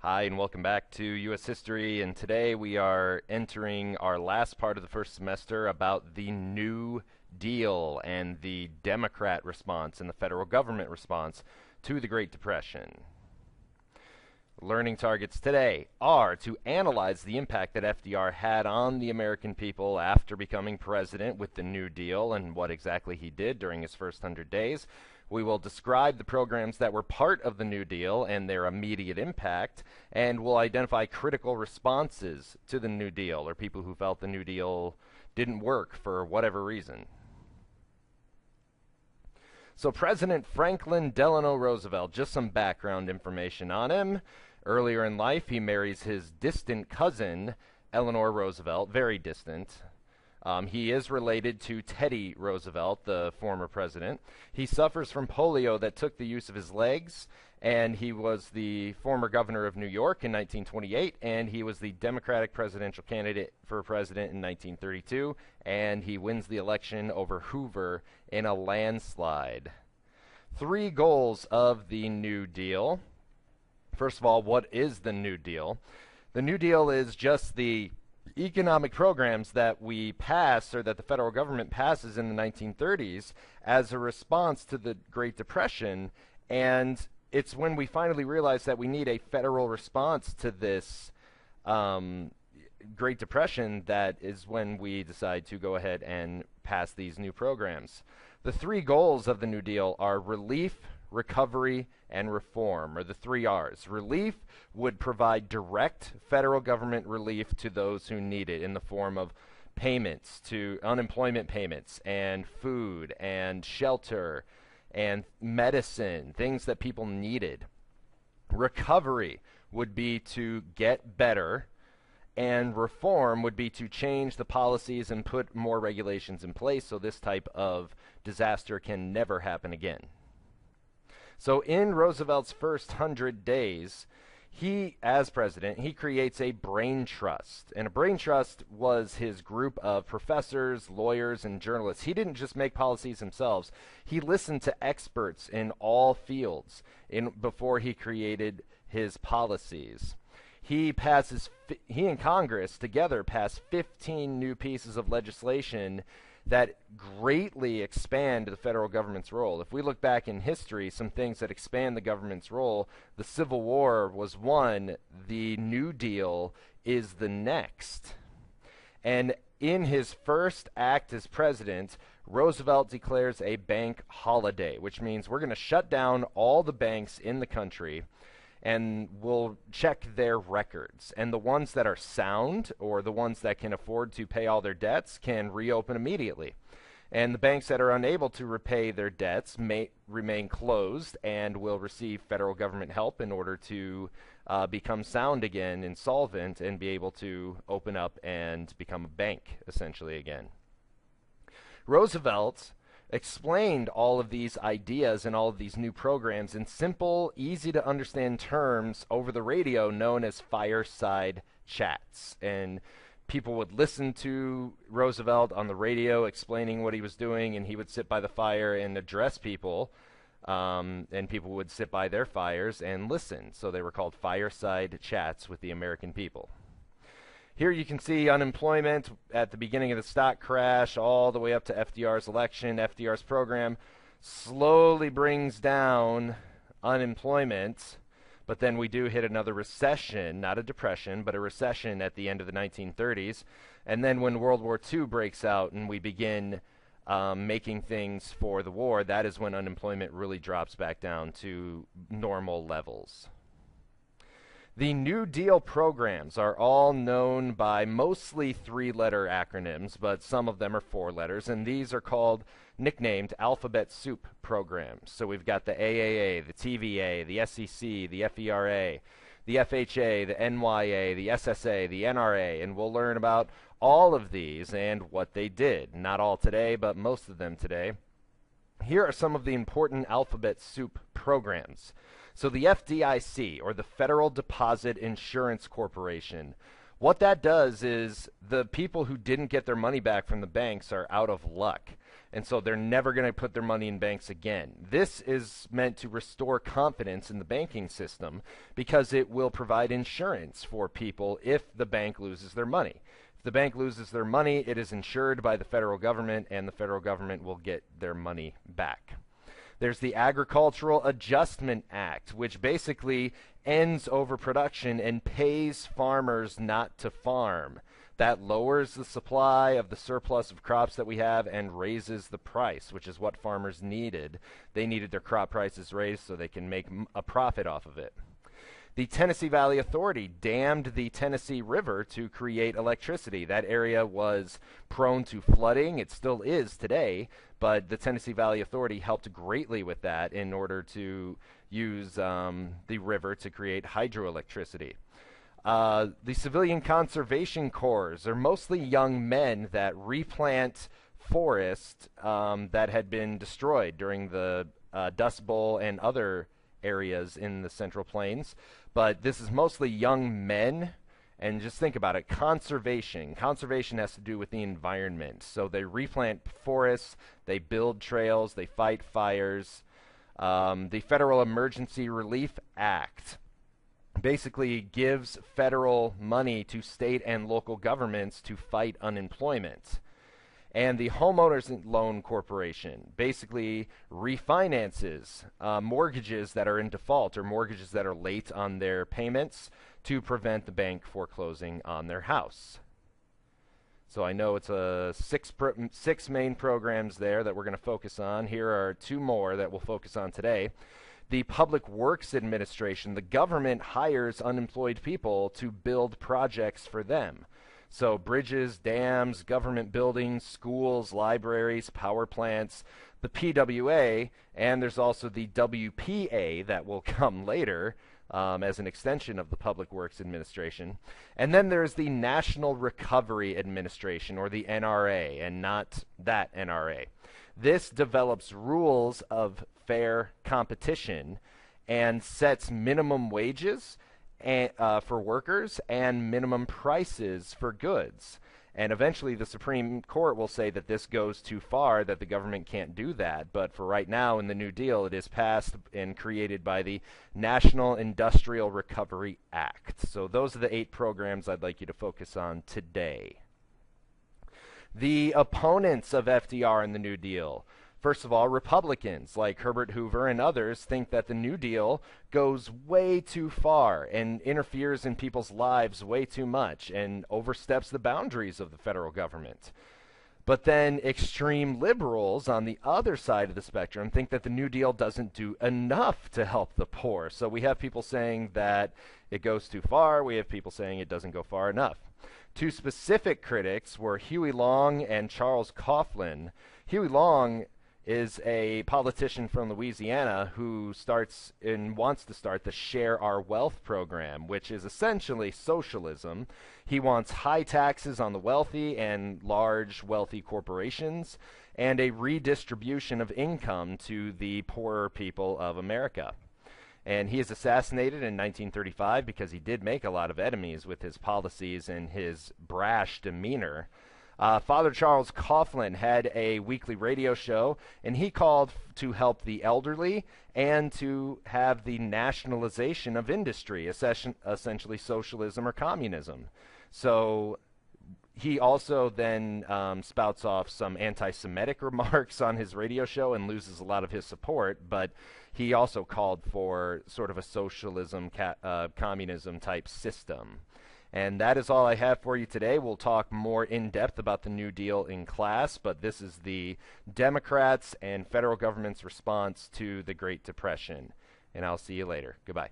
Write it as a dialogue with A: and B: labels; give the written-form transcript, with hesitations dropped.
A: Hi, and welcome back to U.S. History, and today we are entering our last part of the first semester about the New Deal and the Democrat response and the federal government response to the Great Depression. Learning targets today are to analyze the impact that FDR had on the American people after becoming president with the New Deal and what exactly he did during his first 100 days. We will describe the programs that were part of the New Deal and their immediate impact, and we'll identify critical responses to the New Deal, or people who felt the New Deal didn't work for whatever reason. So President Franklin Delano Roosevelt, just some background information on him. Earlier in life, he marries his distant cousin, Eleanor Roosevelt, very distant. He is related to Teddy Roosevelt, the former president. He suffers from polio that took the use of his legs, and he was the former governor of New York in 1928, and he was the Democratic presidential candidate for president in 1932, and he wins the election over Hoover in a landslide. 3 goals of the New Deal. First of all, what is the New Deal? The New Deal is just the economic programs that we pass, or that the federal government passes in the 1930s as a response to the Great Depression, and it's when we finally realize that we need a federal response to this Great Depression that is when we decide to go ahead and pass these new programs. The 3 goals of the New Deal are relief, recovery, and reform, or the 3 R's. Relief would provide direct federal government relief to those who need it in the form of payments, to unemployment payments, and food, and shelter, and medicine, things that people needed. Recovery would be to get better, and reform would be to change the policies and put more regulations in place so this type of disaster can never happen again. So in Roosevelt's first 100 days, he, as president, he creates a brain trust. And a brain trust was his group of professors, lawyers, and journalists. He didn't just make policies himself. He listened to experts in all fields before he created his policies. He and Congress together passed 15 new pieces of legislation that greatly expand the federal government's role. If we look back in history, some things that expand the government's role, the Civil War was one, the New Deal is the next. And in his first act as president, Roosevelt declares a bank holiday, which means we're going to shut down all the banks in the country, and we'll check their records. And the ones that are sound, or the ones that can afford to pay all their debts, can reopen immediately. And the banks that are unable to repay their debts may remain closed and will receive federal government help in order to become sound again, insolvent, and be able to open up and become a bank, essentially, again. Roosevelt explained all of these ideas and all of these new programs in simple, easy-to-understand terms over the radio known as fireside chats. And people would listen to Roosevelt on the radio explaining what he was doing, and he would sit by the fire and address people, and people would sit by their fires and listen. So they were called fireside chats with the American people. Here you can see unemployment at the beginning of the stock crash all the way up to FDR's election. FDR's program slowly brings down unemployment, but then we do hit another recession, not a depression, but a recession at the end of the 1930s. And then when World War II breaks out and we begin making things for the war, that is when unemployment really drops back down to normal levels. The New Deal programs are all known by mostly 3-letter acronyms, but some of them are 4 letters, and these are called, nicknamed, alphabet soup programs. So we've got the AAA, the TVA, the SEC, the FERA, the FHA, the NYA, the SSA, the NRA, and we'll learn about all of these and what they did. Not all today, but most of them today. Here are some of the important alphabet soup programs. So the FDIC, or the Federal Deposit Insurance Corporation, what that does is the people who didn't get their money back from the banks are out of luck. And so they're never going to put their money in banks again. This is meant to restore confidence in the banking system because it will provide insurance for people if the bank loses their money. If the bank loses their money, it is insured by the federal government, and the federal government will get their money back. There's the Agricultural Adjustment Act, which basically ends overproduction and pays farmers not to farm. That lowers the supply of the surplus of crops that we have and raises the price, which is what farmers needed. They needed their crop prices raised so they can make a profit off of it. The Tennessee Valley Authority dammed the Tennessee River to create electricity. That area was prone to flooding. It still is today, but the Tennessee Valley Authority helped greatly with that in order to use the river to create hydroelectricity. The Civilian Conservation Corps are mostly young men that replant forest that had been destroyed during the Dust Bowl and other areas in the Central Plains. But this is mostly young men, and just think about it. Conservation has to do with the environment. So they replant forests, they build trails, they fight fires. The Federal Emergency Relief Act basically gives federal money to state and local governments to fight unemployment. And the Homeowners Loan Corporation basically refinances mortgages that are in default or mortgages that are late on their payments to prevent the bank foreclosing on their house. So I know it's six main programs there that we're going to focus on. Here are two more that we'll focus on today. The Public Works Administration, the government hires unemployed people to build projects for them. So bridges, dams, government buildings, schools, libraries, power plants, the PWA, and there's also the WPA that will come later as an extension of the Public Works Administration. And then there's the National Recovery Administration, or the NRA, and not that NRA. This develops rules of fair competition and sets minimum wages for workers and minimum prices for goods. And eventually the Supreme Court will say that this goes too far, that the government can't do that. But for right now in the New Deal, it is passed and created by the National Industrial Recovery Act. So those are the 8 programs I'd like you to focus on today. The opponents of FDR and the New Deal. First of all, Republicans like Herbert Hoover and others think that the New Deal goes way too far and interferes in people's lives way too much and oversteps the boundaries of the federal government. But then extreme liberals on the other side of the spectrum think that the New Deal doesn't do enough to help the poor. So we have people saying that it goes too far. We have people saying it doesn't go far enough. Two specific critics were Huey Long and Charles Coughlin. Huey Long is a politician from Louisiana who wants to start the Share Our Wealth program, which is essentially socialism. He wants high taxes on the wealthy and large wealthy corporations, and a redistribution of income to the poorer people of America. And he is assassinated in 1935 because he did make a lot of enemies with his policies and his brash demeanor. Father Charles Coughlin had a weekly radio show, and he called to help the elderly and to have the nationalization of industry, essentially socialism or communism. So he also then spouts off some anti-Semitic remarks on his radio show and loses a lot of his support, but he also called for sort of a socialism, communism type system. And that is all I have for you today. We'll talk more in depth about the New Deal in class, but this is the Democrats and federal government's response to the Great Depression. And I'll see you later. Goodbye.